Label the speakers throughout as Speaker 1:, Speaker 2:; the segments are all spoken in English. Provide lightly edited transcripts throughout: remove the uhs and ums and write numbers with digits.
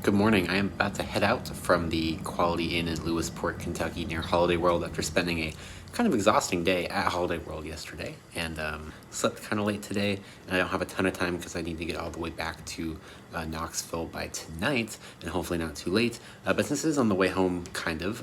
Speaker 1: Good morning. I am about to head out from the Quality Inn in Lewisport, Kentucky near Holiday World after spending a kind of exhausting day at Holiday World yesterday, and slept kind of late today, and I don't have a ton of time because I need to get all the way back to Knoxville by tonight, and hopefully not too late, but since this is on the way home,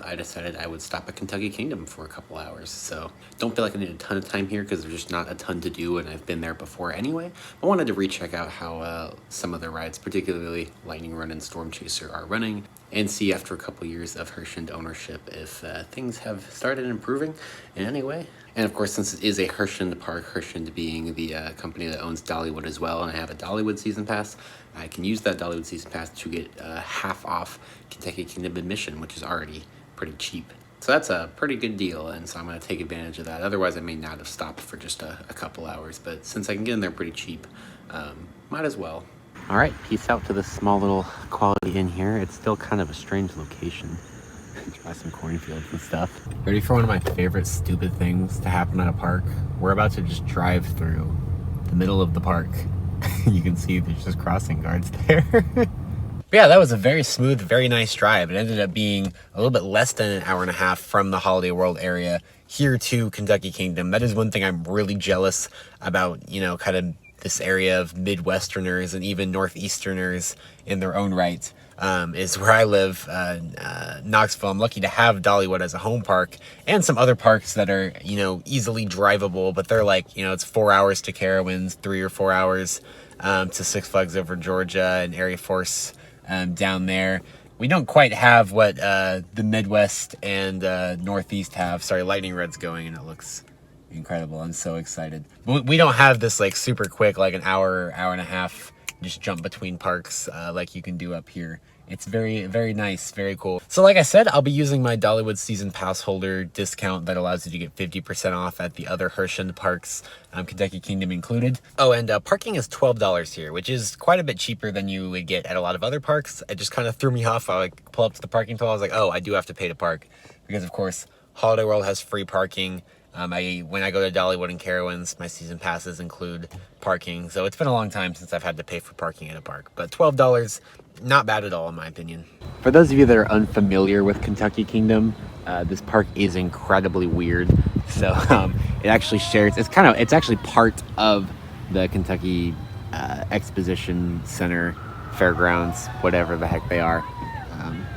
Speaker 1: I decided I would stop at Kentucky Kingdom for a couple hours, so don't feel like I need a ton of time here because there's just not a ton to do, and I've been there before anyway. I wanted to recheck out how some of the rides, particularly Lightning Run and Storm Chaser, are running, and see after a couple years of Herschend ownership if things have started improving in any way. And of course, since it is a Herschend park, Herschend being the company that owns Dollywood as well, and I have a Dollywood season pass, I can use that Dollywood season pass to get half off Kentucky Kingdom admission, which is already pretty cheap. So that's a pretty good deal, and so I'm going to take advantage of that. Otherwise, I may not have stopped for just a couple hours, but since I can get in there pretty cheap, might as well. All right, peace out to this small little Quality Inn here. It's still kind of a strange location. Try some cornfields and stuff. Ready for one of my favorite stupid things to happen at a park? We're about to just drive through the middle of the park. You can see there's just crossing guards there. Yeah, that was a very smooth, very nice drive. It ended up being a little bit less than an hour and a half from the Holiday World area here to Kentucky Kingdom. That is one thing I'm really jealous about, you know, kind of this area of Midwesterners and even Northeasterners in their own right. Is where I live, Knoxville. I'm lucky to have Dollywood as a home park and some other parks that are, you know, easily drivable, but they're like, you know, it's 4 hours to Carowinds, 3 or 4 hours to Six Flags Over Georgia and Area Force down there. We don't quite have what the Midwest and Northeast have. Sorry, Lightning Red's going and it looks incredible. I'm so excited. But we don't have this like super quick, like an hour and a half just jump between parks like you can do up here. It's very, very nice, very cool. So like I said, I'll be using my Dollywood season pass holder discount that allows you to get 50% off at the other Herschend parks, Kentucky Kingdom included. Oh, and parking is $12 here, which is quite a bit cheaper than you would get at a lot of other parks. It just kind of threw me off. I like pull up to the parking toll. I was like, oh, I do have to pay to park because of course Holiday World has free parking. When I go to Dollywood and Carowinds, my season passes include parking. So it's been a long time since I've had to pay for parking at a park. But $12, not bad at all in my opinion. For those of you that are unfamiliar with Kentucky Kingdom, this park is incredibly weird. So it actually shares, it's actually part of the Kentucky Exposition Center, Fairgrounds, whatever the heck they are.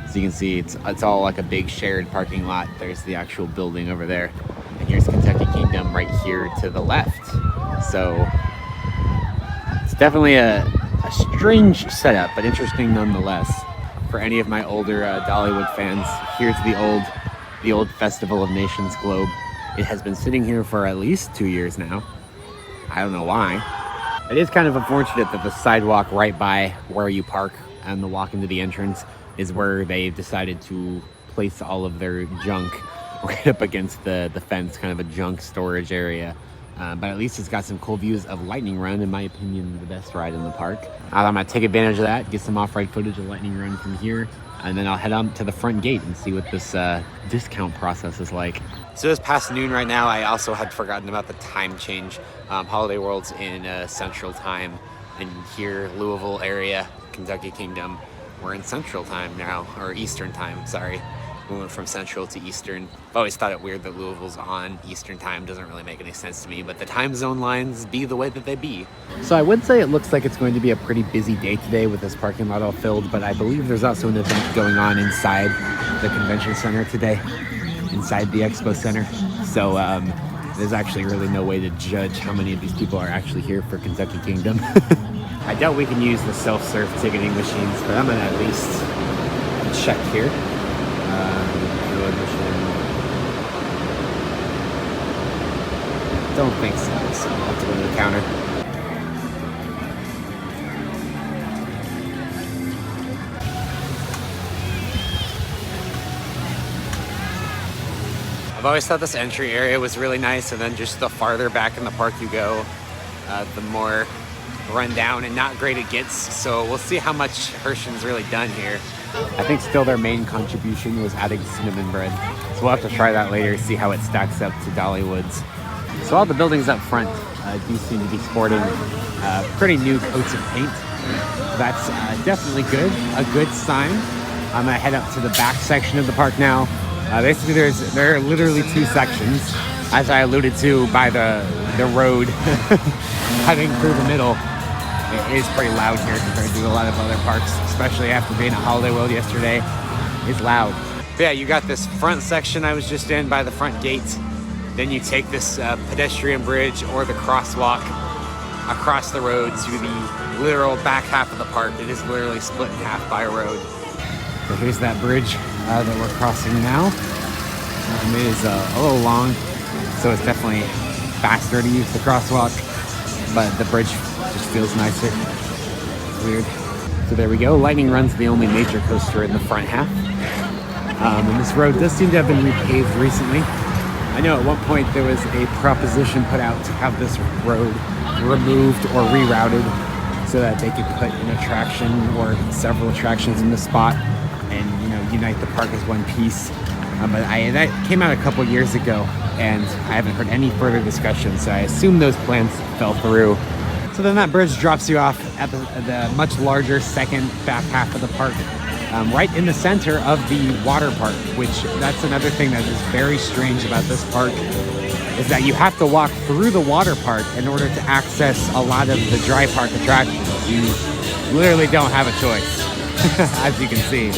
Speaker 1: As you can see, it's all like a big shared parking lot. There's the actual building over there. And here's Kentucky Kingdom right here to the left. So it's definitely a strange setup, but interesting nonetheless. For any of my older Dollywood fans, here's the old Festival of Nations globe. It has been sitting here for at least 2 years now. I don't know why. It is kind of unfortunate that the sidewalk right by where you park and the walk into the entrance is where they decided to place all of their junk right up against the fence, kind of a junk storage area. But at least it's got some cool views of Lightning Run, in my opinion, the best ride in the park. I'm gonna take advantage of that, get some off-ride footage of Lightning Run from here, and then I'll head on to the front gate and see what this discount process is like. So it's past noon right now. I also had forgotten about the time change. Holiday World's in Central Time, and here, Louisville area, Kentucky Kingdom, we're in Central Time now, or Eastern Time, sorry. We went from Central to Eastern. I've always thought it weird that Louisville's on Eastern Time. Doesn't really make any sense to me, but the time zone lines be the way that they be. So I would say it looks like it's going to be a pretty busy day today with this parking lot all filled, but I believe there's also an event going on inside the convention center today, inside the expo center. So there's actually really no way to judge how many of these people are actually here for Kentucky Kingdom. I doubt we can use the self-serve ticketing machines, but I'm gonna at least check here. No admission. Don't think so, so I'll have to go to the counter. I've always thought this entry area was really nice, and then just the farther back in the park you go, the more run down and not great it gets. So we'll see how much Herschend's really done here. I think still their main contribution was adding cinnamon bread. So we'll have to try that later, see how it stacks up to Dollywood's. So all the buildings up front do seem to be sporting pretty new coats of paint.
Speaker 2: That's definitely good, a good sign. I'm gonna head up to the back section of the park now. Basically, there are literally two sections, as I alluded to by the road cutting through the middle. It is pretty loud here compared to a lot of other parks, especially after being at Holiday World yesterday. It's loud. But yeah, you got this front section I was just in by the front gate. Then you take this pedestrian bridge or the crosswalk across the road to the literal back half of the park. It is literally split in half by a road. So here's that bridge that we're crossing now. It is a little long, so it's definitely faster to use the crosswalk, but the bridge just feels nicer. It's weird. So there we go. Lightning Run's the only major coaster in the front half. And this road does seem to have been repaved recently. I know at one point there was a proposition put out to have this road removed or rerouted so that they could put an attraction or several attractions in the spot and, you know, unite the park as one piece. But that came out a couple years ago, and I haven't heard any further discussion, so I assume those plans fell through. So then that bridge drops you off at the much larger second back half of the park, right in the center of the water park, which that's another thing that is very strange about this park, is that you have to walk through the water park in order to access a lot of the dry park attractions. You literally don't have a choice, as you can see.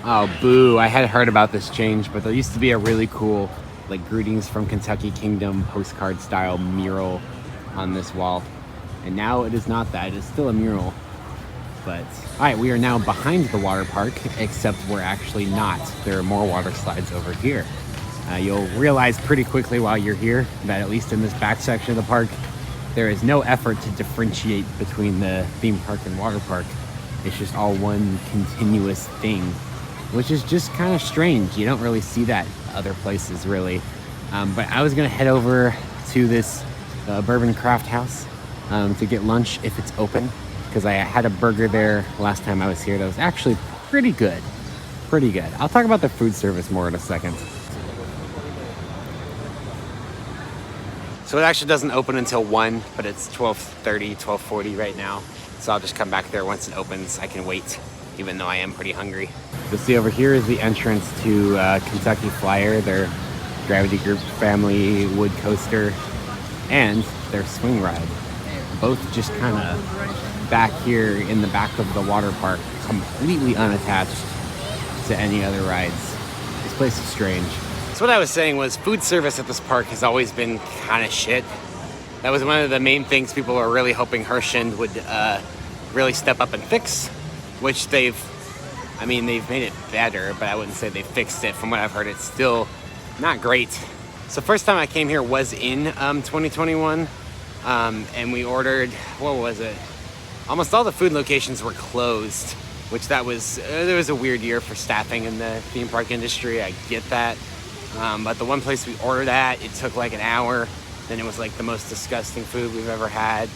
Speaker 2: Oh, boo. I had heard about this change, but there used to be a really cool, like, Greetings from Kentucky Kingdom postcard style mural on this wall. And now it is not that. It is still a mural. But, all right, we are now behind the water park, except we're actually not. There are more water slides over here. You'll realize pretty quickly while you're here that at least in this back section of the park, there is no effort to differentiate between the theme park and water park. It's just all one continuous thing, which is just kind of strange. You don't really see that other places, really. But I was gonna head over to this Bourbon Craft House to get lunch if it's open, because I had a burger there last time I was here that was actually pretty good. Pretty good. I'll talk about the food service more in a second. So it actually doesn't open until 1, but it's 12:30, 12:40 right now. So I'll just come back there once it opens. I can wait, even though I am pretty hungry. You'll see over here is the entrance to Kentucky Flyer, their Gravity Group family wood coaster, and their swing ride. Both just kind of back here in the back of the water park, completely unattached to any other rides. This place is strange. So what I was saying was food service at this park has always been kind of shit. That was one of the main things people were really hoping Herschend would really step up and fix, which they've made it better, but I wouldn't say they fixed it. From what I've heard, it's still not great. So first time I came here was in 2021, and we ordered, what was it? Almost all the food locations were closed, which there was a weird year for staffing in the theme park industry. I get that. But the one place we ordered at, it took like an hour. Then it was like the most disgusting food we've ever had.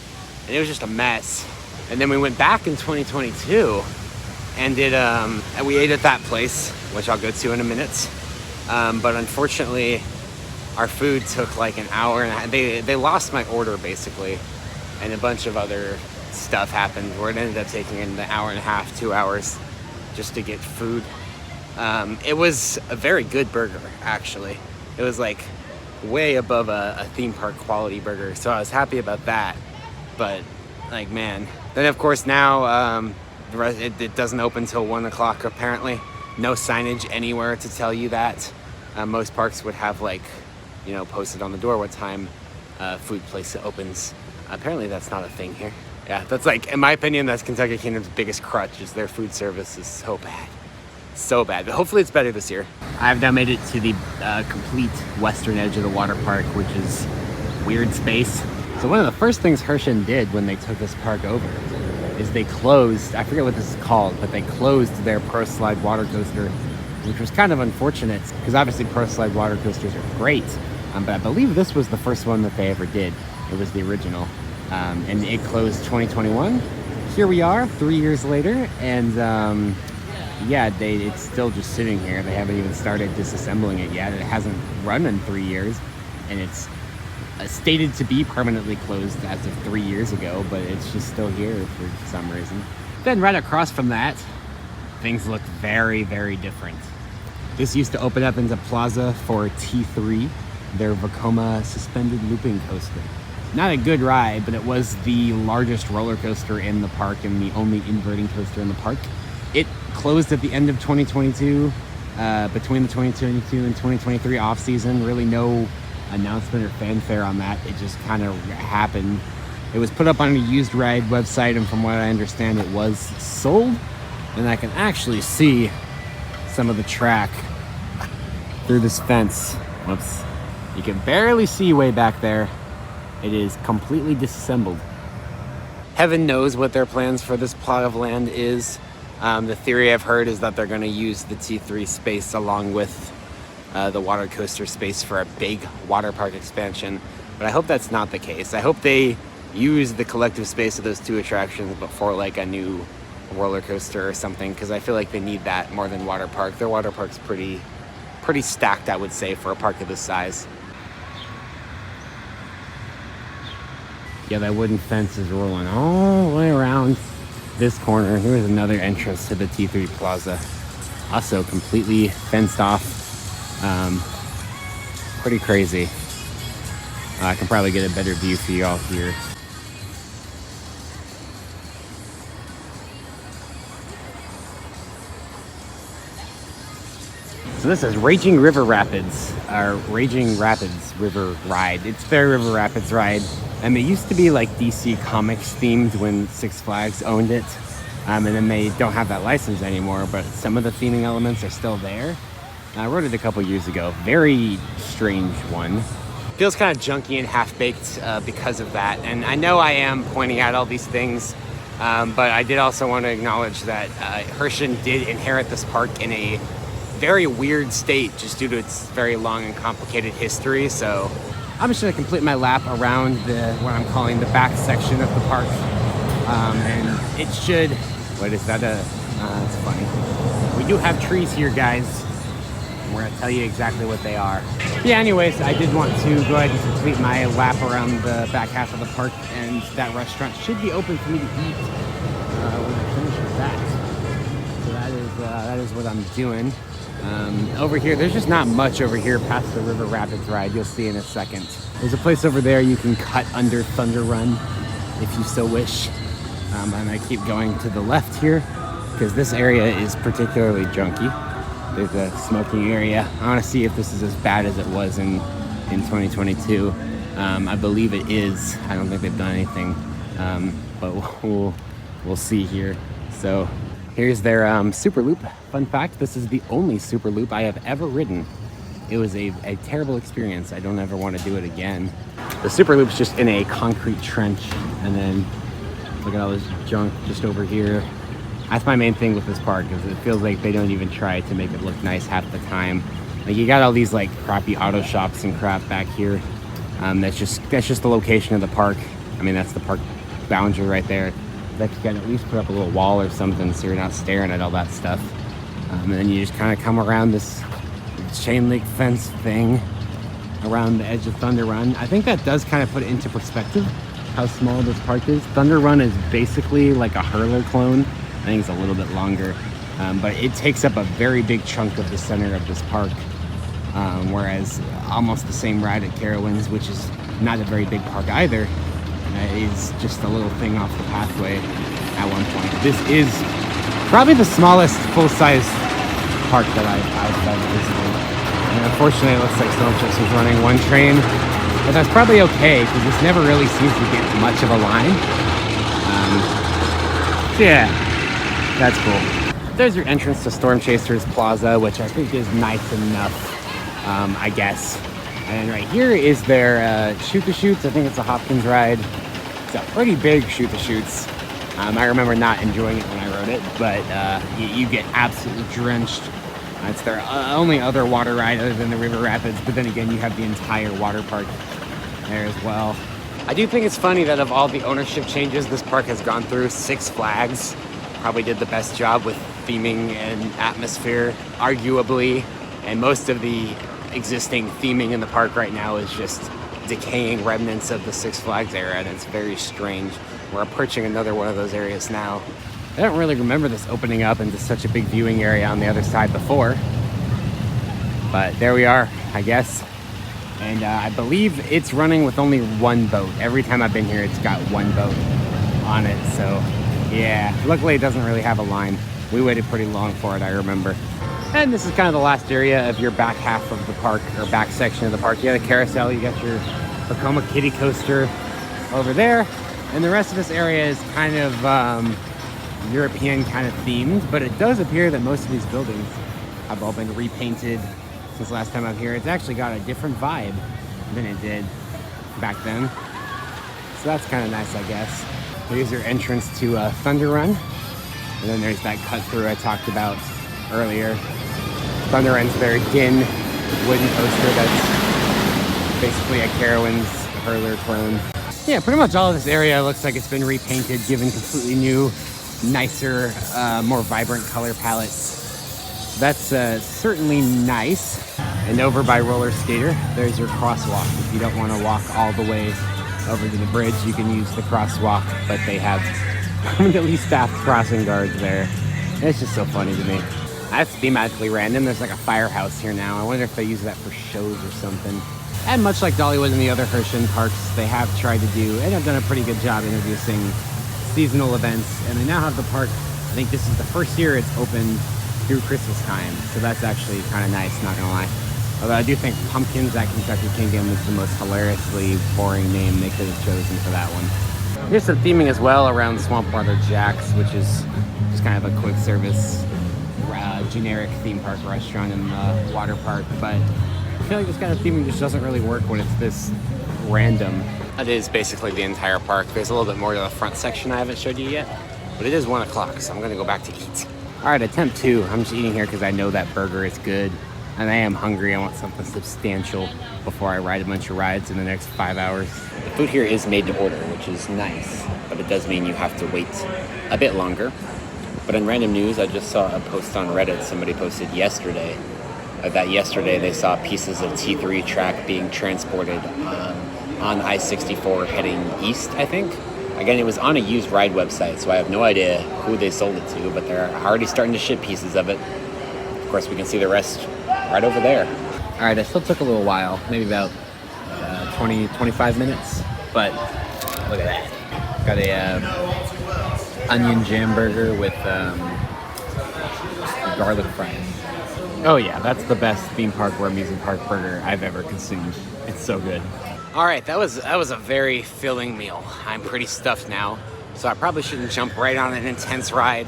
Speaker 2: And it was just a mess. And then we went back in 2022 and we ate at that place, which I'll go to in a minute. But unfortunately, our food took like an hour and a half. They lost my order basically. And a bunch of other stuff happened where it ended up taking an hour and a half, 2 hours just to get food. It was a very good burger, actually. It was like way above a theme park quality burger, so I was happy about that. But like, man, then of course now it doesn't open till 1 o'clock apparently. No signage anywhere to tell you that. Most parks would have, like, you know, posted on the door what time food place opens. Apparently that's not a thing here. Yeah, that's like, in my opinion, that's Kentucky Kingdom's biggest crutch, is their food service is so bad. So bad, but hopefully it's better this year. I've now made it to the complete western edge of the water park, which is weird space. So one of the first things Herschend did when they took this park over is they closed, I forget what this is called, but they closed their Pro Slide water coaster, which was kind of unfortunate because obviously Pro Slide water coasters are great, but I believe this was the first one that they ever did. It was the original, and it closed 2021. Here we are 3 years later, and yeah, it's still just sitting here. They haven't even started disassembling it yet. It hasn't run in 3 years, and it's stated to be permanently closed as of 3 years ago, but it's just still here for some reason. Then right across from that, things look very, very different. This used to open up into Plaza for T3, their Vekoma suspended looping coaster. Not a good ride, but it was the largest roller coaster in the park and the only inverting coaster in the park. It closed at the end of 2022, between the 2022 and 2023 off season. Really no announcement or fanfare on that. It just kind of happened. It was put up on a used ride website, and from what I understand, it was sold. And I can actually see some of the track through this fence. Whoops. You can barely see way back there. It is completely disassembled. Heaven knows what their plans for this plot of land is. The theory I've heard is that they're going to use the T3 space along with the water coaster space for a big water park expansion. But I hope that's not the case. I hope they use the collective space of those two attractions but for like a new roller coaster or something, because I feel like they need that more than water park. Their water park's pretty stacked, I would say, for a park of this size. Yeah, that wooden fence is rolling all the way around this corner. Here's another entrance to the T3 Plaza. Also completely fenced off. Pretty crazy. I can probably get a better view for you all here. So this is Raging River Rapids, or Raging Rapids River Ride. It's their River Rapids ride. And it used to be like DC Comics themed when Six Flags owned it. And then they don't have that license anymore, but some of the theming elements are still there. I rode it a couple years ago. Very strange one. Feels kind of junky and half-baked because of that. And I know I am pointing out all these things, but I did also want to acknowledge that Herschend did inherit this park in a very weird state just due to its very long and complicated history. So I'm just going to complete my lap around what I'm calling the back section of the park. And it should... What is that? It's funny. We do have trees here, guys. We're going to tell you exactly what they are. Yeah, anyways, I did want to go ahead and complete my lap around the back half of the park, and that restaurant should be open for me to eat when I finish with that. So that is what I'm doing. Over here, there's just not much over here past the River Rapids ride. You'll see in a second. There's a place over there you can cut under Thunder Run if you so wish. And I keep going to the left here because this area is particularly junky. There's a smoking area. I want to see if this is as bad as it was in 2022. I believe it is. I don't think they've done anything, but we'll see here. So here's their Super Loop. Fun fact, this is the only Super Loop I have ever ridden. It was a terrible experience. I don't ever want to do it again. The Super Loop's just in a concrete trench, and then look at all this junk just over here. That's my main thing with this park, is it feels like they don't even try to make it look nice half the time. Like, you got all these like crappy auto shops and crap back here. That's just the location of the park. I mean, that's the park boundary right there. Like, you can at least put up a little wall or something so you're not staring at all that stuff. And then you just kind of come around this chain link fence thing around the edge of Thunder Run. I think that does kind of put it into perspective how small this park is. Thunder Run is basically like a hurler clone. I think it's a little bit longer, but it takes up a very big chunk of the center of this park. Whereas almost the same ride at Carowinds, which is not a very big park either, is just a little thing off the pathway at one point. This is probably the smallest full-size park that I've ever visited. And unfortunately, it looks like Stormchips was running one train, but that's probably okay because this never really seems to get much of a line. Yeah, that's cool. There's your entrance to Storm Chasers Plaza, which I think is nice enough, I guess. And right here is their shoot-the-shoots. I think it's a Hopkins ride. It's a pretty big shoot-the-shoots. I remember not enjoying it when I rode it, but you get absolutely drenched. It's their only other water ride other than the River Rapids, but then again, you have the entire water park there as well. I do think it's funny that of all the ownership changes this park has gone through, Six Flags probably did the best job with theming and atmosphere, arguably, and most of the existing theming in the park right now is just decaying remnants of the Six Flags era, and it's very strange. We're approaching another one of those areas now. I don't really remember this opening up into such a big viewing area on the other side before, but there we are, I guess. And I believe it's running with only one boat. Every time I've been here, it's got one boat on it. So yeah, luckily it doesn't really have a line. We waited pretty long for it, I remember. And this is kind of the last area of your back half of the park, or back section of the park. You got a carousel, you got your Vekoma kiddie coaster over there. And the rest of this area is kind of European kind of themed, but it does appear that most of these buildings have all been repainted since last time I'm here. It's actually got a different vibe than it did back then. So that's kind of nice, I guess. Here's your entrance to Thunder Run. And then there's that cut through I talked about earlier. Thunder Run's very thin wooden coaster that's basically a Carowinds hurler clone. Yeah, pretty much all of this area looks like it's been repainted, given completely new, nicer, more vibrant color palettes. That's certainly nice. And over by Roller Skater, there's your crosswalk. If you don't want to walk all the way over to the bridge, you can use the crosswalk, but they have permanently staffed crossing guards there. It's just so funny to me. That's thematically random. There's like a firehouse here now. I wonder if they use that for shows or something. And much like Dollywood and the other Herschend parks, they have tried to do, and have done a pretty good job introducing seasonal events. And they now have the park, I think this is the first year it's open through Christmas time. So that's actually kind of nice, not gonna lie. Although I do think Pumpkins at Kentucky Kingdom is the most hilariously boring name they could have chosen for that one. Here's some theming as well around Swampwater Jack's, which is just kind of a quick service, generic theme park restaurant in the water park. But I feel like this kind of theming just doesn't really work when it's this random. That is basically the entire park. There's a little bit more to the front section I haven't showed you yet, but it is 1 o'clock, so I'm gonna go back to eat. All right, attempt 2. I'm just eating here because I know that burger is good, and I am hungry. I want something substantial before I ride a bunch of rides in the next 5 hours. The food here is made to order, which is nice, but it does mean you have to wait a bit longer. But in random news, I just saw a post on Reddit somebody posted yesterday that yesterday they saw pieces of T3 track being transported on I-64 heading east, I think. Again, it was on a used ride website, so I have no idea who they sold it to, but they're already starting to ship pieces of it. Of course, we can see the rest right over there. All right, it still took a little while, maybe about 25 minutes, but look at that. Got a onion jam burger with garlic fries. Oh yeah, that's the best theme park or amusement park burger I've ever consumed. It's so good. All right, that was a very filling meal. I'm pretty stuffed now, so I probably shouldn't jump right on an intense ride.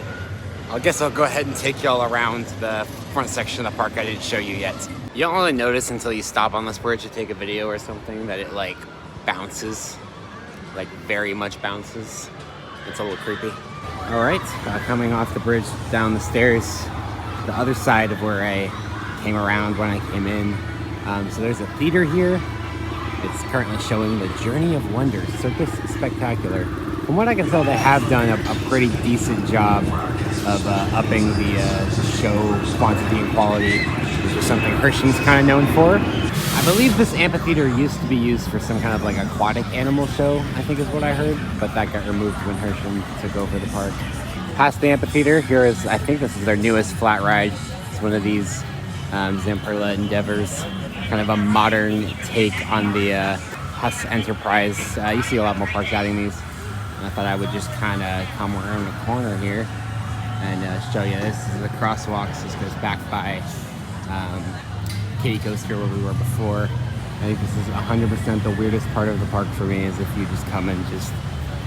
Speaker 2: I guess I'll go ahead and take y'all around the front section of the park I didn't show you yet. You don't really notice until you stop on this bridge to take a video or something that it like bounces, like very much bounces. It's a little creepy. All right, coming off the bridge down the stairs, the other side of where I came around when I came in. So there's a theater here. It's currently showing the Journey of Wonder Circus Spectacular. From what I can tell, they have done a pretty decent job of upping the show quantity and quality, which is something Herschend's kind of known for. I believe this amphitheater used to be used for some kind of like aquatic animal show, I think is what I heard, but that got removed when Herschend took over the park. Past the amphitheater, here is, I think this is their newest flat ride. It's one of these Zamperla Endeavors, kind of a modern take on the Huss Enterprise. You see a lot more parks adding these. And I thought I would just kind of come around the corner here and show you. This is the crosswalks. This goes back by Kiddie Coaster where we were before. I think this is 100% the weirdest part of the park for me, is if you just come and just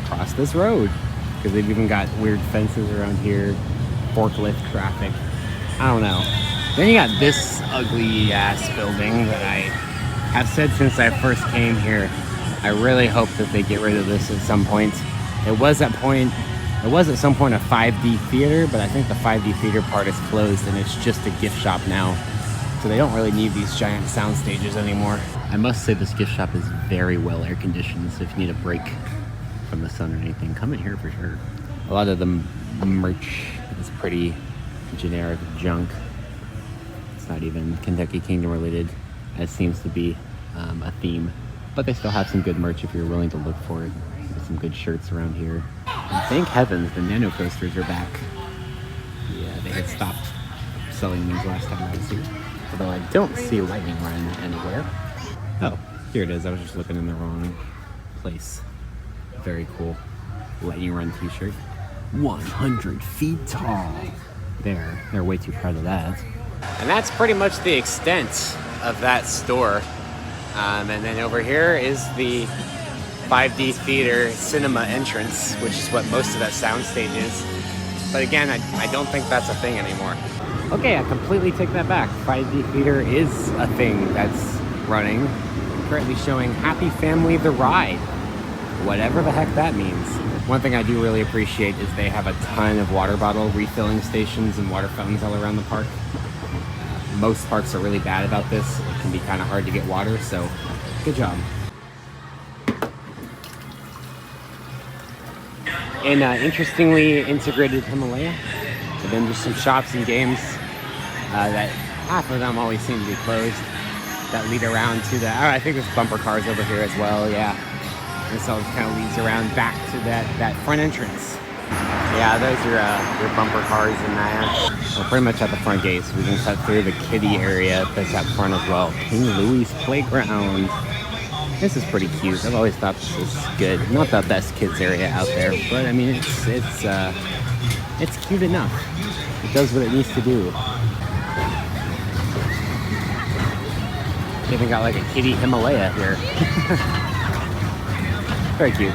Speaker 2: cross this road. Because they've even got weird fences around here, forklift traffic. I don't know. Then you got this ugly ass building that I have said since I first came here. I really hope that they get rid of this at some point. It was at some point a 5D theater, but I think the 5D theater part is closed and it's just a gift shop now. So they don't really need these giant sound stages anymore. I must say this gift shop is very well air conditioned, so if you need a break from the sun or anything, come in here for sure. A lot of the merch is pretty generic junk. It's not even Kentucky Kingdom related, as seems to be a theme but they still have some good merch if you're willing to look for it. There's some good shirts around here. And thank heavens the nano coasters are back. Yeah, they had stopped selling these last time I was here. Although I don't see Lightning Run anywhere. Oh, here it is. I was just looking in the wrong place. Very cool. Lightning Run t-shirt. 100 feet tall. They're way too proud of that. And that's pretty much the extent of that store. And then over here is the 5D theater cinema entrance, which is what most of that soundstage is. But again, I don't think that's a thing anymore. Okay, I completely take that back. 5D theater is a thing that's running. Currently showing Happy Family the Ride. Whatever the heck that means. One thing I do really appreciate is they have a ton of water bottle refilling stations and water fountains all around the park. Most parks are really bad about this. It can be kind of hard to get water, so good job. In interestingly integrated Himalaya, and then just some shops and games that half of them always seem to be closed, that lead around to the, I think there's bumper cars over here as well, yeah. And so it kind of leads around back to that front entrance. Yeah, those are your bumper cars and that. We're pretty much at the front gate, so we can cut through the kiddie area that's up front as well. King Louis Playground. This is pretty cute. I've always thought this is good. Not the best kids area out there, but I mean it's cute enough. It does what it needs to do. They even got like a kiddie Himalaya here. Very cute.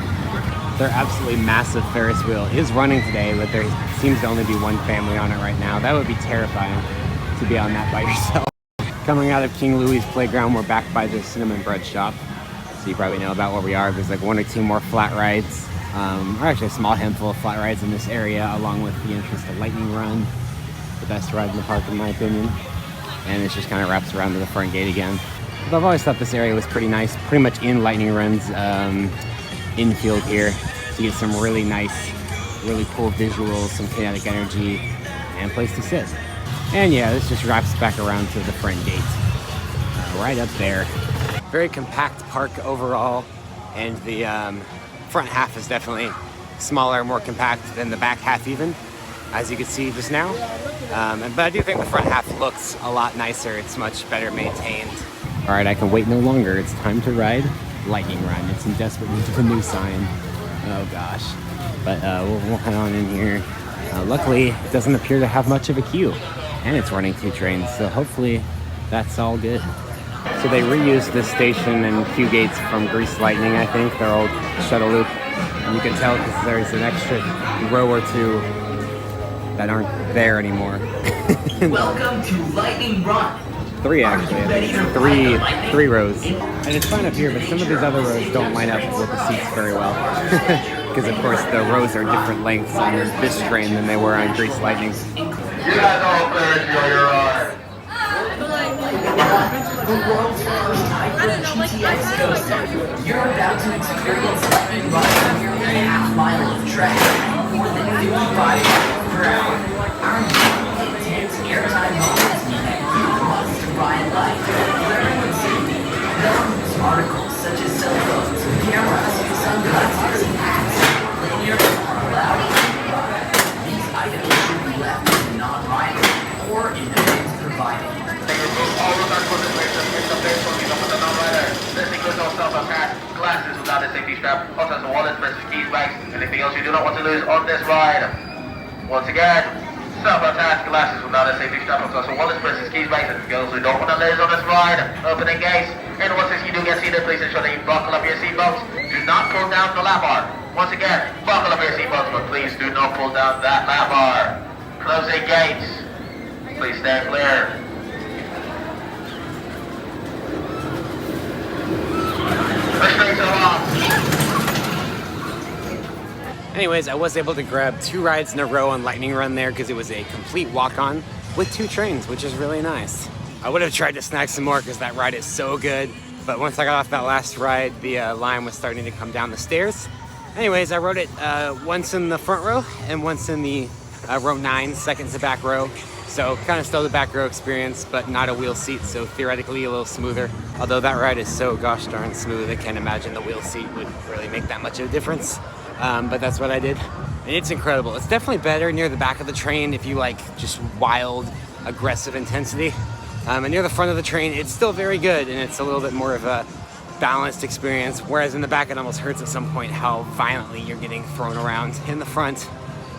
Speaker 2: Their absolutely massive Ferris wheel is running today, but there seems to only be one family on it right now. That would be terrifying to be on that by yourself. Coming out of King Louis Playground, we're back by the cinnamon bread shop. So you probably know about where we are. There's like one or two more flat rides, or actually a small handful of flat rides in this area, along with the entrance to Lightning Run, the best ride in the park in my opinion. And it just kind of wraps around to the front gate again. But I've always thought this area was pretty nice, pretty much in Lightning Run's infield here. So you get some really nice, really cool visuals, some kinetic energy, and a place to sit. And yeah, this just wraps back around to the front gate, right up there. Very compact park overall, and the front half is definitely smaller, more compact than the back half even, as you can see just now. But I do think the front half looks a lot nicer. It's much better maintained. All right, I can wait no longer. It's time to ride Lightning Run. It's in desperate need of a new sign. Oh gosh. But we'll head on in here. Luckily, it doesn't appear to have much of a queue, and it's running 2 trains, so hopefully that's all good. So they reused this station and queue gates from Grease Lightning, I think, their old shuttle loop. And you can tell because there's an extra row or 2 that aren't there anymore.
Speaker 3: Welcome to Lightning Run.
Speaker 2: 3 actually, I think. Three rows. And it's fine up here, but some of these other rows don't line up with the seats very well. Because of course the rows are different lengths on this train than they were on Grease Lightning.
Speaker 3: You guys all clear to enjoy your ride. The world's first hybrid GTX coaster. You're about to experience Lightning Run on your half-mile of track, more than 55 miles per hour. Our intense airtime moments mean that you must ride life. Learn with safety. Don't use articles such as cell phones, cameras, sunglasses, hats, linear are allowed. These items should be left to non-riders or in the bins provided.
Speaker 4: All roads are closed in place of place for the non-rider. This includes all self-attached glasses without a safety strap, also has wallets, purses, keys, bags, anything else you do not want to lose on this ride. Once again, self-attached glasses without a safety strap, also wallets, purses, keys, bags, anything else you don't want to lose on this ride. Opening gates. And once you do get seated, please ensure that you buckle up your seatbelts. Do not pull down the lap bar. Once again, buckle up your seatbelts, but please do not pull down that lap bar. Closing gates. Please stand clear.
Speaker 2: Anyways, I was able to grab 2 rides in a row on Lightning Run there because it was a complete walk-on with 2 trains, which is really nice. I would have tried to snag some more because that ride is so good, but once I got off that last ride, the line was starting to come down the stairs. Anyways, I rode it once in the front row and once in the row 9, second to back row, So kind of still the back row experience, but not a wheel seat, so theoretically a little smoother. Although that ride is so gosh darn smooth, I can't imagine the wheel seat would really make that much of a difference. But that's what I did. And it's incredible. It's definitely better near the back of the train if you like just wild, aggressive intensity. And near the front of the train, it's still very good, and it's a little bit more of a balanced experience, whereas in the back it almost hurts at some point how violently you're getting thrown around. In the front,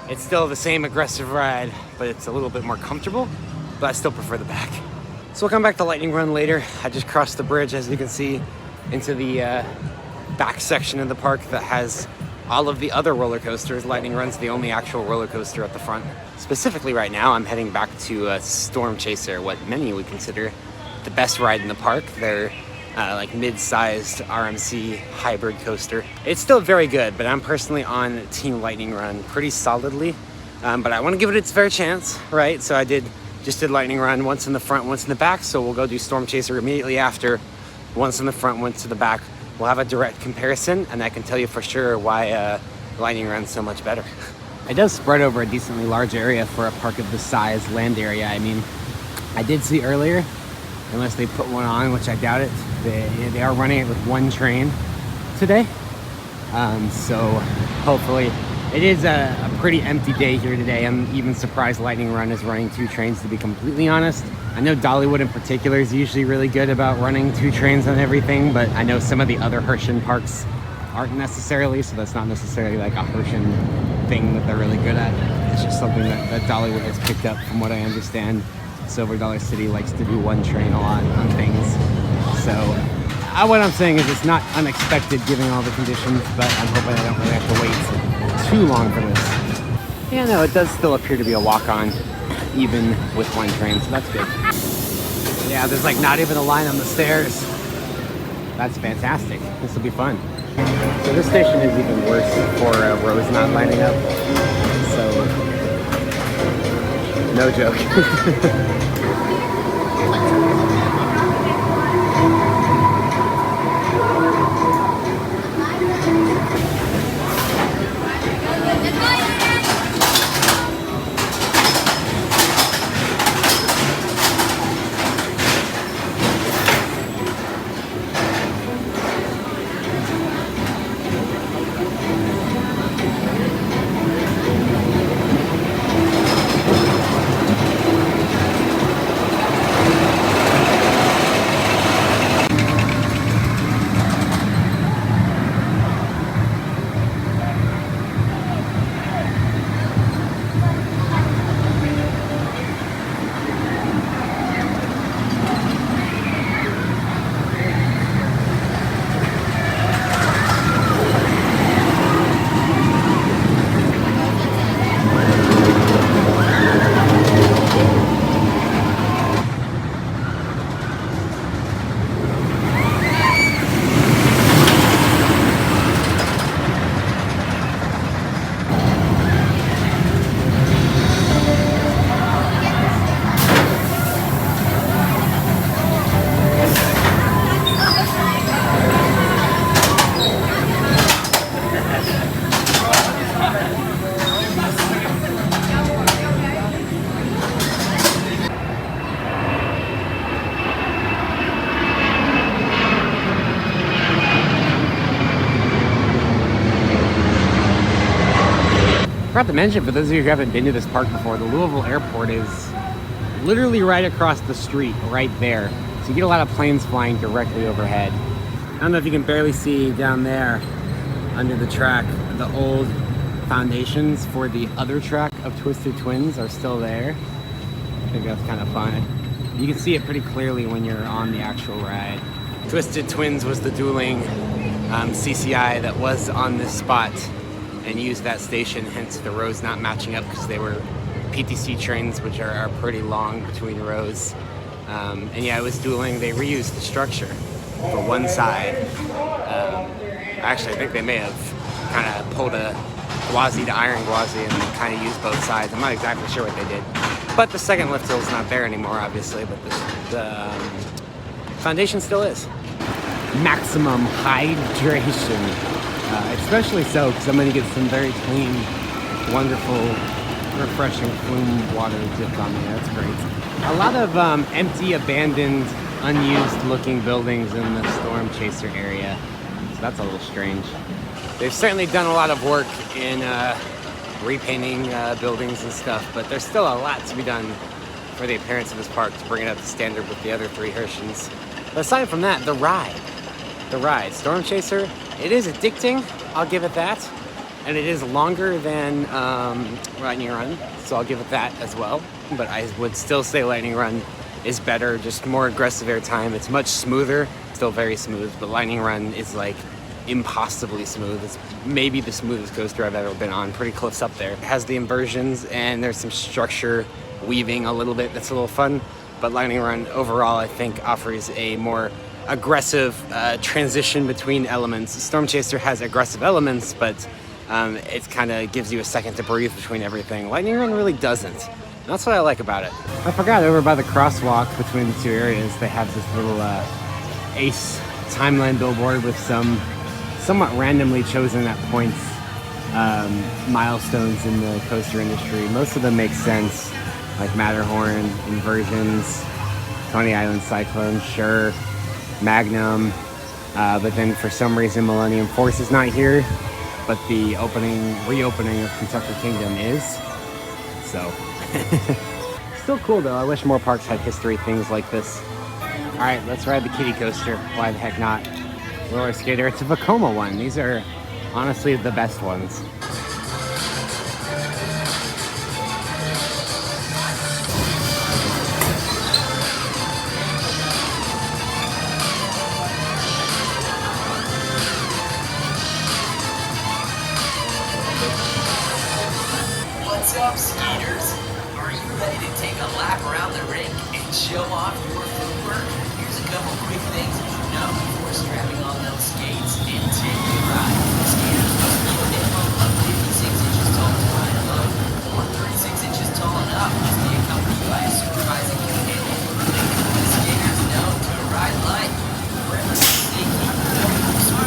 Speaker 2: it's still the same aggressive ride, but it's a little bit more comfortable, but I still prefer the back. So we'll come back to Lightning Run later. I just crossed the bridge, as you can see, into the back section of the park that has all of the other roller coasters. Lightning Run's the only actual roller coaster at the front. Specifically right now, I'm heading back to Storm Chaser, what many would consider the best ride in the park. They're like mid-sized RMC hybrid coaster. It's still very good, but I'm personally on Team Lightning Run pretty solidly. But I want to give it its fair chance, right? So I just did Lightning Run once in the front, once in the back. So we'll go do Storm Chaser immediately after. Once in the front, once to the back. We'll have a direct comparison, and I can tell you for sure why Lightning Run's so much better. It does spread over a decently large area for a park of this size, land area. I mean, I did see earlier, unless they put one on, which I doubt it, they are running it with one train today. So hopefully, it is a pretty empty day here today. I'm even surprised Lightning Run is running 2 trains, to be completely honest. I know Dollywood in particular is usually really good about running 2 trains on everything, but I know some of the other Herschend parks aren't necessarily, so that's not necessarily like a Herschend thing that they're really good at. It's just something that Dollywood has picked up, from what I understand. Silver Dollar City likes to do 1 train a lot on things. So what I'm saying is it's not unexpected given all the conditions, but I'm hoping I don't really have to wait too long for this. Yeah, no, it does still appear to be a walk-on, even with 1 train, so that's good. Yeah, there's like not even a line on the stairs. That's fantastic. This will be fun. So this station is even worse for rows not lining up. So, no joke. I forgot to mention, for those of you who haven't been to this park before, the Louisville airport is literally right across the street, right there. So you get a lot of planes flying directly overhead. I don't know if you can barely see down there under the track, the old foundations for the other track of Twisted Twins are still there. I think that's kind of fun. You can see it pretty clearly when you're on the actual ride. Twisted Twins was the dueling CCI that was on this spot and used that station, hence the rows not matching up because they were PTC trains, which are pretty long between rows. And yeah, it was dueling. They reused the structure for one side. Actually, I think they may have kind of pulled a Gwazi to iron Gwazi and kind of used both sides. I'm not exactly sure what they did. But the second lift hill is not there anymore, obviously, but the foundation still is. Maximum hydration. Especially so because I'm going to get some very clean, wonderful refreshing flume water dipped on me. That's great. A lot of empty, abandoned, unused looking buildings in the Storm Chaser area. So that's a little strange. They've certainly done a lot of work in repainting buildings and stuff, but there's still a lot to be done for the appearance of this park to bring it up to standard with the other 3 Herschends. But aside from that, the ride, Storm Chaser, it is addicting, I'll give it that. And it is longer than Lightning Run, so I'll give it that as well. But I would still say Lightning Run is better, just more aggressive airtime. It's much smoother, still very smooth, but Lightning Run is like impossibly smooth. It's maybe the smoothest coaster I've ever been on, pretty close up there. It has the inversions and there's some structure weaving a little bit that's a little fun, but Lightning Run overall I think offers a more aggressive transition between elements. Storm Chaser has aggressive elements, but it kind of gives you a second to breathe between everything. Lightning Run really doesn't. And that's what I like about it. I forgot, over by the crosswalk between the 2 areas, they have this little Ace timeline billboard with some somewhat randomly chosen at points milestones in the coaster industry. Most of them make sense, like Matterhorn, Inversions, Coney Island Cyclone, sure, Magnum, but then for some reason Millennium Force is not here, but the reopening of Kentucky Kingdom is. So, still cool though. I wish more parks had history things like this. All right, let's ride the kiddie coaster. Why the heck not? Roller skater. It's a Vekoma one. These are honestly the best ones.
Speaker 3: What's up, skaters? Are you ready to take a lap around the rink and show off your footwork? Here's a couple quick things you should know before strapping on those skates and taking a ride. Skaters must be a minimum of 56 inches tall to ride alone, or 36 inches tall and up must be accompanied by a supervising companion. Skaters know to ride light, forever sneaky.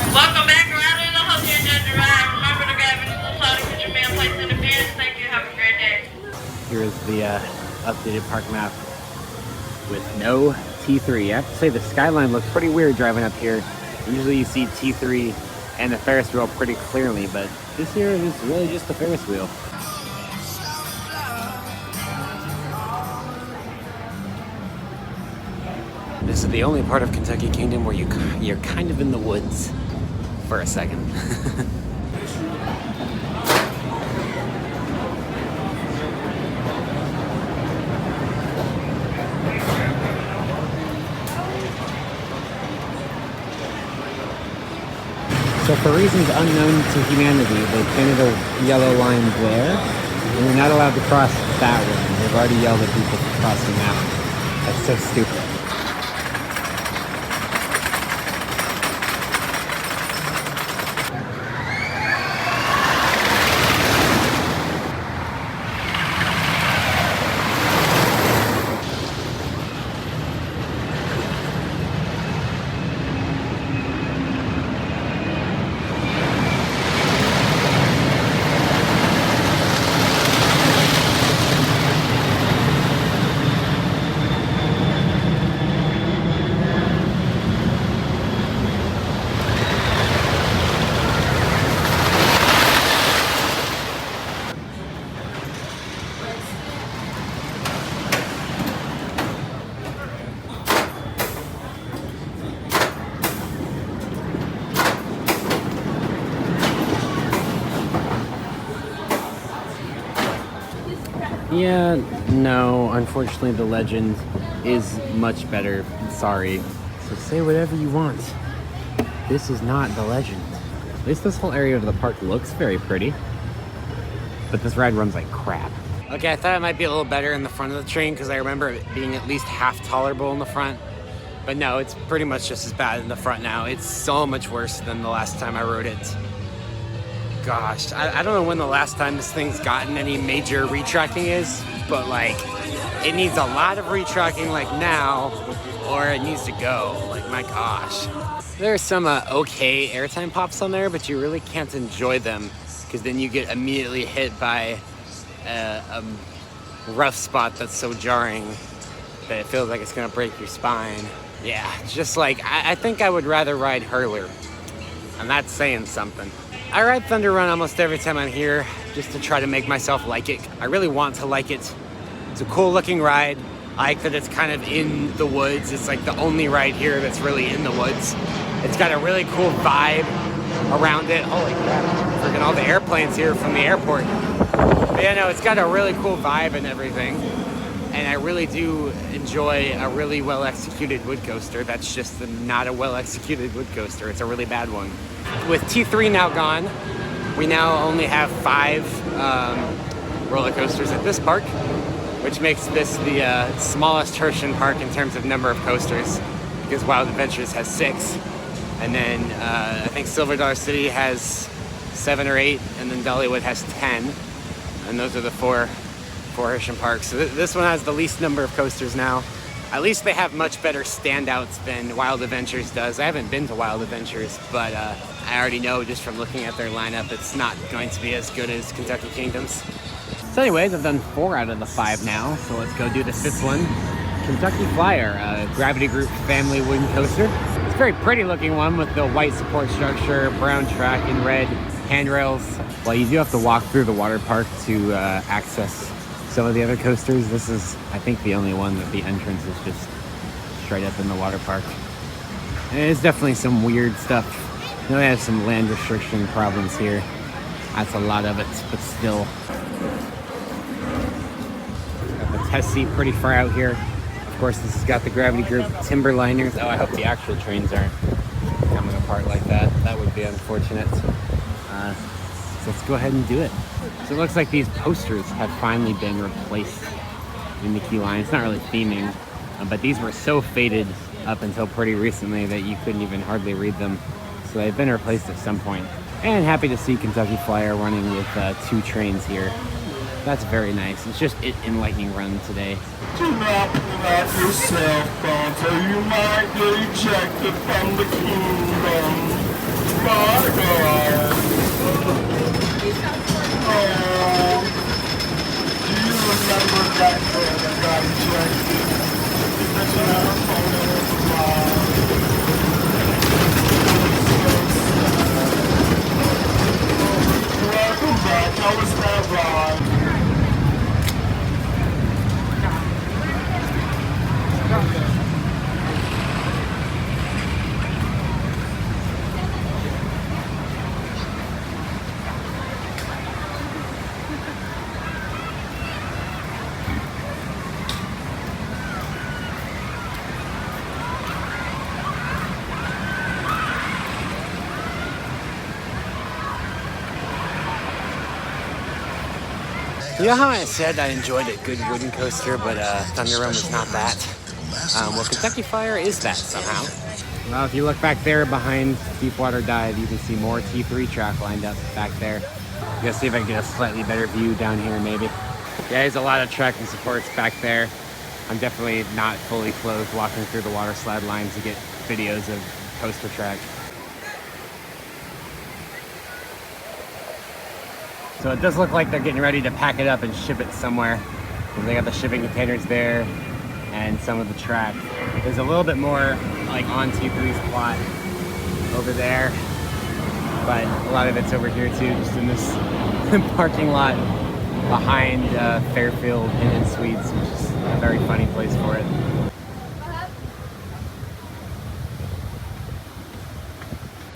Speaker 5: Welcome back around in the hotel judge ride. Remember to grab any little soda, put your meal place in the bin. Thank you. Have a great day.
Speaker 2: Here's the updated park map with no T3. I have to say the skyline looks pretty weird driving up here. Usually you see T3 and the Ferris wheel pretty clearly, but this year is really just the Ferris wheel. This is the only part of Kentucky Kingdom where you're kind of in the woods for a second. So for reasons unknown to humanity, they painted a yellow line there, and you're not allowed to cross that one. They've already yelled at people for crossing that one. That's so stupid. Yeah, no, unfortunately the Legend is much better. Sorry. So say whatever you want. This is not the Legend. At least this whole area of the park looks very pretty. But this ride runs like crap. Okay, I thought it might be a little better in the front of the train because I remember it being at least half tolerable in the front. But no, it's pretty much just as bad in the front now. It's so much worse than the last time I rode it. Gosh, I don't know when the last time this thing's gotten any major retracking is, but like, it needs a lot of retracking like now, or it needs to go. Like, my gosh. There's some okay airtime pops on there, but you really can't enjoy them, because then you get immediately hit by a rough spot that's so jarring that it feels like it's gonna break your spine. Yeah, just like, I think I would rather ride Hurler, and that's saying something. I ride Thunder Run almost every time I'm here just to try to make myself like it. I really want to like it. It's a cool looking ride. I like that it's kind of in the woods. It's like the only ride here that's really in the woods. It's got a really cool vibe around it. Holy crap, freaking all the airplanes here from the airport. But yeah, no, it's got a really cool vibe and everything. And I really do enjoy a really well executed wood coaster. That's just not a well executed wood coaster. It's a really bad one. With T3 now gone, we now only have 5 roller coasters at this park, which makes this the smallest Herschend park in terms of number of coasters, because Wild Adventures has 6. And then I think Silver Dollar City has 7 or 8, and then Dollywood has 10. And those are the 4 Herschend parks. So this one has the least number of coasters now. At least they have much better standouts than Wild Adventures does. I haven't been to Wild Adventures, but I already know just from looking at their lineup, it's not going to be as good as Kentucky Kingdoms. So anyways, I've done 4 out of the 5 now, so let's go do the 5th one. Kentucky Flyer, a Gravity Group family wooden coaster. It's a very pretty looking one with the white support structure, brown track, and red handrails. While you do have to walk through the water park to access some of the other coasters, this is, I think, the only one that the entrance is just straight up in the water park. And it's definitely some weird stuff. You know, they have some land restriction problems here. That's a lot of it, but still. Got the test seat pretty far out here. Of course, this has got the Gravity Group timber liners. Oh, I hope the actual trains aren't coming apart like that. That would be unfortunate. So let's go ahead and do it. So it looks like these posters have finally been replaced in the key line. It's not really theming, but these were so faded up until pretty recently that you couldn't even hardly read them. So they've been replaced at some point. And happy to see Kentucky Flyer running with 2 trains here. That's very nice. It's just it in Lightning Run today.
Speaker 6: Do not pull out your cell phones or you might get ejected from the kingdom. My God. Oh, do you remember that girl that got ejected? Because she had a phone in her mouth. Welcome back. How was that ride?
Speaker 2: You know how I said I enjoyed a good wooden coaster, but Thunder Run was not that? Well, Kentucky Flyer is that somehow. Well, if you look back there behind Deepwater Dive, you can see more T3 track lined up back there. I'm gonna see if I can get a slightly better view down here, maybe. Yeah, there's a lot of track and supports back there. I'm definitely not fully clothed walking through the water slide lines to get videos of coaster track. So it does look like they're getting ready to pack it up and ship it somewhere. They got the shipping containers there and some of the track. There's a little bit more like on T3's plot over there, but a lot of it's over here too, just in this parking lot behind Fairfield Inn & Suites, which is a very funny place for it.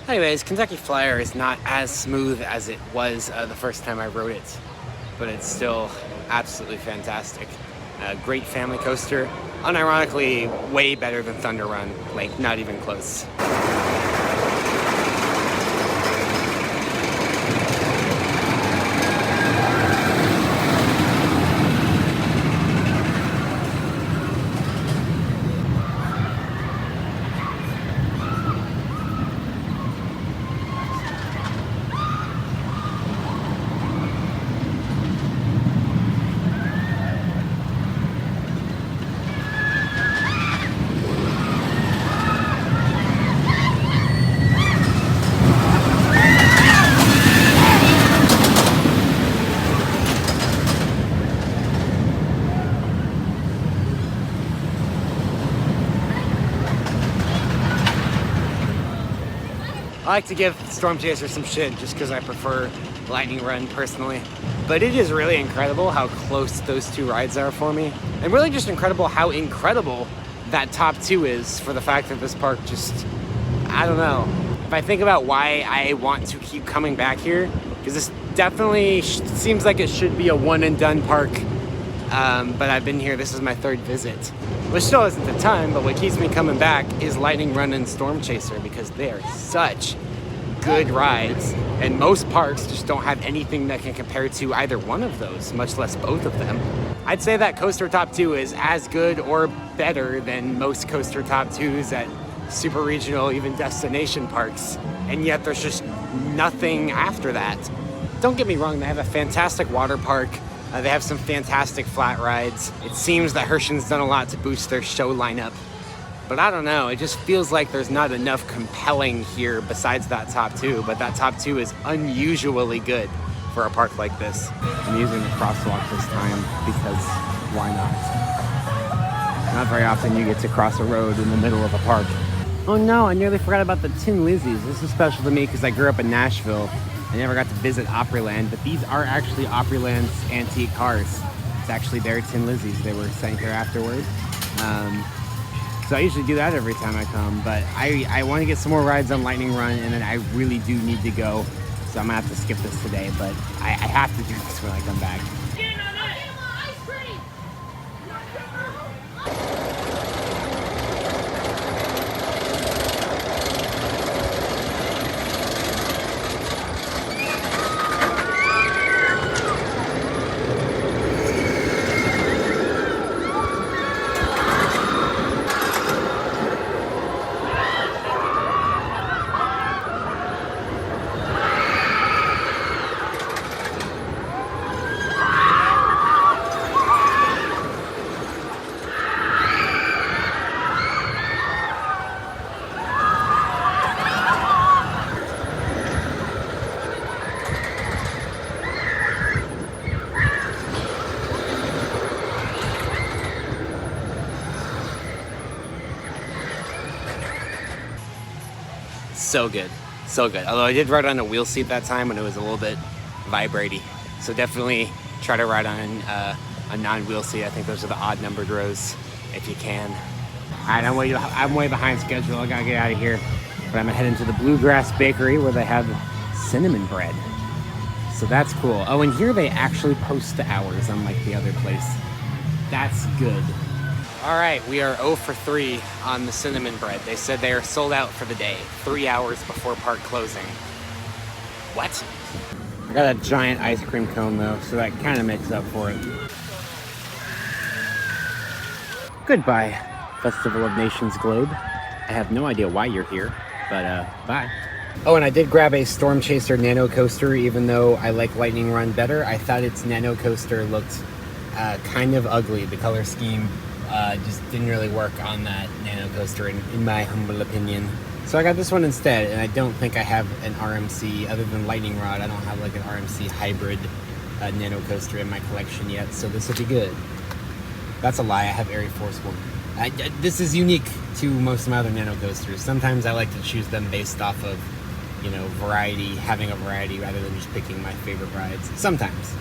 Speaker 2: Anyways, Kentucky Flyer is not as smooth as it was the first time I rode it, but it's still absolutely fantastic. A great family coaster, unironically way better than Thunder Run, like not even close. I like to give Storm Chaser some shit just because I prefer Lightning Run personally. But it is really incredible how close those two rides are for me. And really just incredible how incredible that top two is for the fact that this park just, I don't know. If I think about why I want to keep coming back here, because this definitely seems like it should be a one and done park. But I've been here, this is my third visit. Which still isn't a ton, but what keeps me coming back is Lightning Run and Storm Chaser because they are such good rides. And most parks just don't have anything that can compare to either one of those, much less both of them. I'd say that Coaster Top 2 is as good or better than most Coaster Top 2s at super regional, even destination parks. And yet there's just nothing after that. Don't get me wrong, they have a fantastic water park. They have some fantastic flat rides. It seems that Herschend's done a lot to boost their show lineup. But I don't know, it just feels like there's not enough compelling here besides that top two. But that top two is unusually good for a park like this. I'm using the crosswalk this time because why not? Not very often you get to cross a road in the middle of a park. Oh no, I nearly forgot about the Tin Lizzies. This is special to me because I grew up in Nashville. I never got to visit Opryland, but these are actually Opryland's antique cars. It's actually their Tin Lizzies. They were sent here afterward. So I usually do that every time I come, but I want to get some more rides on Lightning Run, and then I really do need to go. So I'm gonna have to skip this today, but I have to do this when I come back. So good, so good. Although I did ride on a wheel seat that time when it was a little bit vibraty. So definitely try to ride on a non-wheel seat. I think those are the odd numbered rows if you can. All right, I'm way behind schedule. I gotta get out of here. But I'm gonna head into the Bluegrass Bakery where they have cinnamon bread. So that's cool. Oh, and here they actually post the hours unlike the other place. That's good. All right, we are 0 for 3 on the cinnamon bread. They said they are sold out for the day, 3 hours before park closing. What? I got a giant ice cream cone though, so that kind of makes up for it. Goodbye, Festival of Nations Globe. I have no idea why you're here, but bye. Oh, and I did grab a Storm Chaser Nano Coaster, even though I like Lightning Run better. I thought its Nano Coaster looked kind of ugly. The color scheme just didn't really work on that Nano Coaster in my humble opinion. So I got this one instead, and I don't think I have an RMC other than Lightning Rod. I don't have like an RMC hybrid Nano Coaster in my collection yet, so this will be good. That's a lie, I have Air Force One. This is unique to most of my other Nano Coasters. Sometimes I like to choose them based off of, you know, variety, having a variety rather than just picking my favorite rides. Sometimes.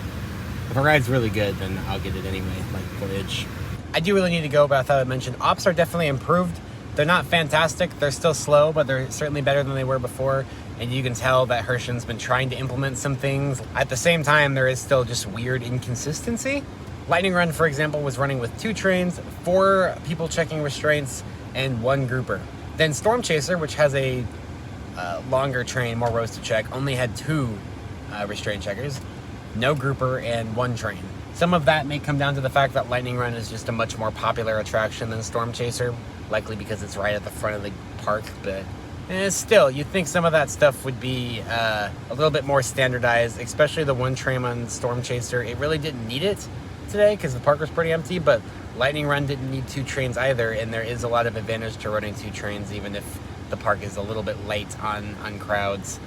Speaker 2: If a ride's really good, then I'll get it anyway, like Voyage. I do really need to go, but I thought I'd mention ops are definitely improved. They're not fantastic, they're still slow, but they're certainly better than they were before. And you can tell that Herschend's been trying to implement some things. At the same time, there is still just weird inconsistency. Lightning Run, for example, was running with 2 trains, 4 people checking restraints, and 1 grouper. Then Storm Chaser, which has a longer train, more rows to check, only had 2 restraint checkers, no grouper, and 1 train. Some of that may come down to the fact that Lightning Run is just a much more popular attraction than Storm Chaser, likely because it's right at the front of the park, but still, you'd think some of that stuff would be a little bit more standardized, especially the 1 train on Storm Chaser. It really didn't need it today because the park was pretty empty, but Lightning Run didn't need 2 trains either, and there is a lot of advantage to running 2 trains even if the park is a little bit light on crowds.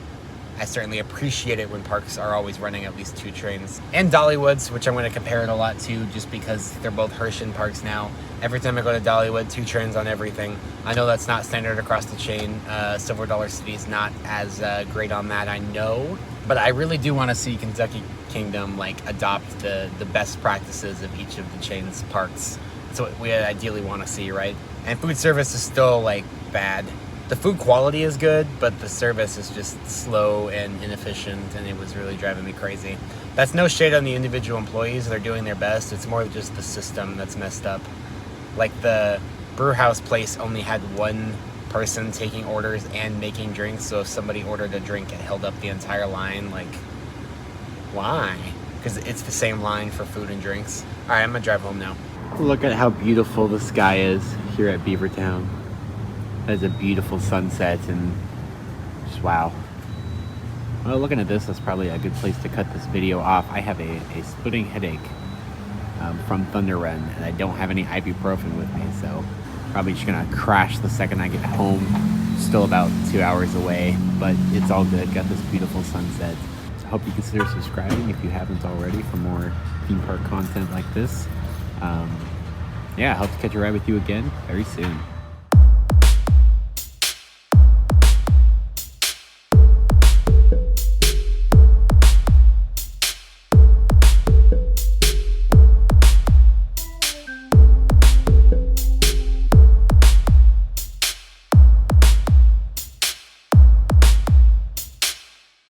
Speaker 2: I certainly appreciate it when parks are always running at least 2 trains. And Dollywood's, which I'm going to compare it a lot to just because they're both Herschend parks now. Every time I go to Dollywood, 2 trains on everything. I know that's not standard across the chain. Silver Dollar City is not as great on that, I know. But I really do want to see Kentucky Kingdom like adopt the best practices of each of the chain's parks. That's what we ideally want to see, right? And food service is still like bad. The food quality is good, but the service is just slow and inefficient, and it was really driving me crazy. That's no shade on the individual employees. They're doing their best. It's more just the system that's messed up. Like the brew house place only had 1 person taking orders and making drinks, so if somebody ordered a drink, it held up the entire line. Like, why? Because it's the same line for food and drinks. All right, I'm gonna drive home now. Look at how beautiful the sky is here at Beavertown. That is a beautiful sunset, and just wow. Well, looking at this, that's probably a good place to cut this video off. I have a splitting headache from Thunder Run, and I don't have any ibuprofen with me, so probably just gonna crash the second I get home. Still about 2 hours away, but it's all good. Got this beautiful sunset. I hope you consider subscribing if you haven't already for more theme park content like this. Yeah, I hope to catch a ride with you again very soon.